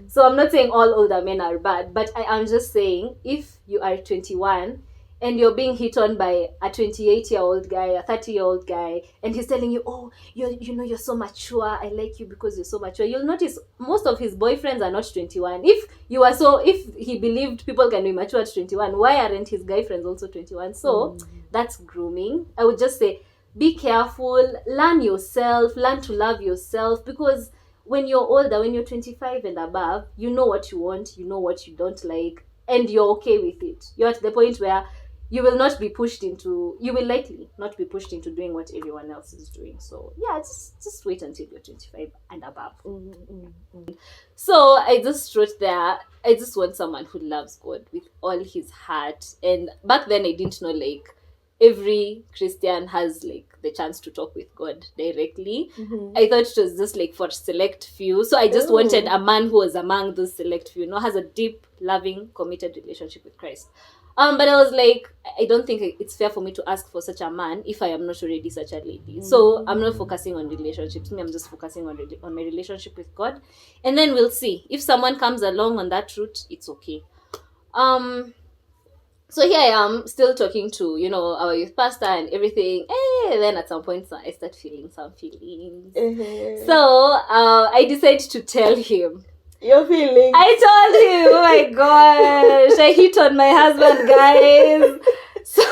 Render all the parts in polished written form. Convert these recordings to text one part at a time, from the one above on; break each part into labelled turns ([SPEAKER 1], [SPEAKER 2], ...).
[SPEAKER 1] So I'm not saying all older men are bad, but I am just saying if you are 21 and you're being hit on by a 28-year-old guy, a 30-year-old guy, and he's telling you, oh, you're so mature, I like you because you're so mature, you'll notice most of his boyfriends are not 21. If he believed people can be mature at 21, why aren't his guy friends also 21? So that's grooming. I would just say, be careful, learn yourself, learn to love yourself, because when you're older, when you're 25 and above, you know what you want, you know what you don't like, and you're okay with it. You're at the point where you will likely not be pushed into doing what everyone else is doing. So yeah, just wait until you're 25 and above. So I just wrote there, I just want someone who loves God with all his heart. And back then I didn't know like every Christian has like the chance to talk with God directly. I thought it was just like for select few. So I just wanted a man who was among those select few, has a deep, loving, committed relationship with Christ. But I was like, I don't think it's fair for me to ask for such a man if I am not already such a lady. So I'm not focusing on relationships. I'm just focusing on my relationship with God. And then we'll see. If someone comes along on that route, it's okay. So here I am, still talking to, our youth pastor and everything. Then at some point, I start feeling some feelings. So I decided to tell him.
[SPEAKER 2] Your feelings.
[SPEAKER 1] I told him, oh my gosh, I hit on my husband, guys. So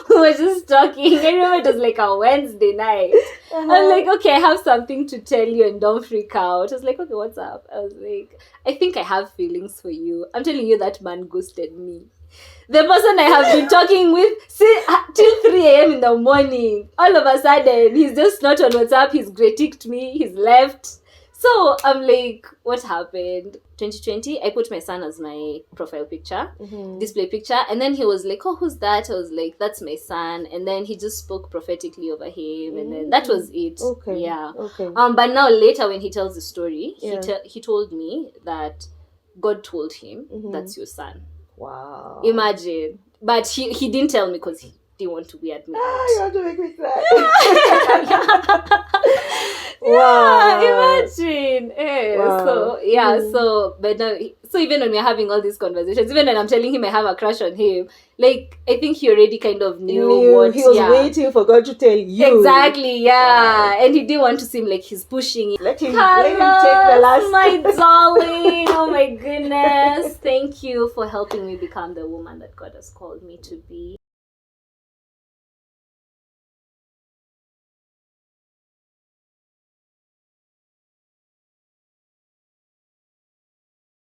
[SPEAKER 1] we were just talking. I remember it was like a Wednesday night. I was like, okay, I have something to tell you and don't freak out. I was like, okay, what's up? I was like, I think I have feelings for you. I'm telling you, that man ghosted me. The person I have been talking with till 3 a.m. in the morning, all of a sudden, he's just not on WhatsApp. He's critiqued me. He's left. So I'm like, what happened? 2020, I put my son as my profile picture, display picture. And then he was like, oh, who's that? I was like, that's my son. And then he just spoke prophetically over him. And then that was it.
[SPEAKER 2] Okay.
[SPEAKER 1] Yeah.
[SPEAKER 2] Okay.
[SPEAKER 1] But now later when he tells the story, he told me that God told him, that's your son.
[SPEAKER 2] Wow.
[SPEAKER 1] Imagine. But he didn't tell me because he didn't want to weird me out.
[SPEAKER 2] You want to make me cry.
[SPEAKER 1] Wow. Yeah, imagine.
[SPEAKER 2] Wow.
[SPEAKER 1] So even when we're having all these conversations, even when I'm telling him I have a crush on him, like I think he already kind of knew what
[SPEAKER 2] he was waiting for God to tell you.
[SPEAKER 1] Exactly, yeah. Wow. And he didn't want to seem like he's pushing it.
[SPEAKER 2] Let him take the last.
[SPEAKER 1] My darling. Oh my goodness. Thank you for helping me become the woman that God has called me to be.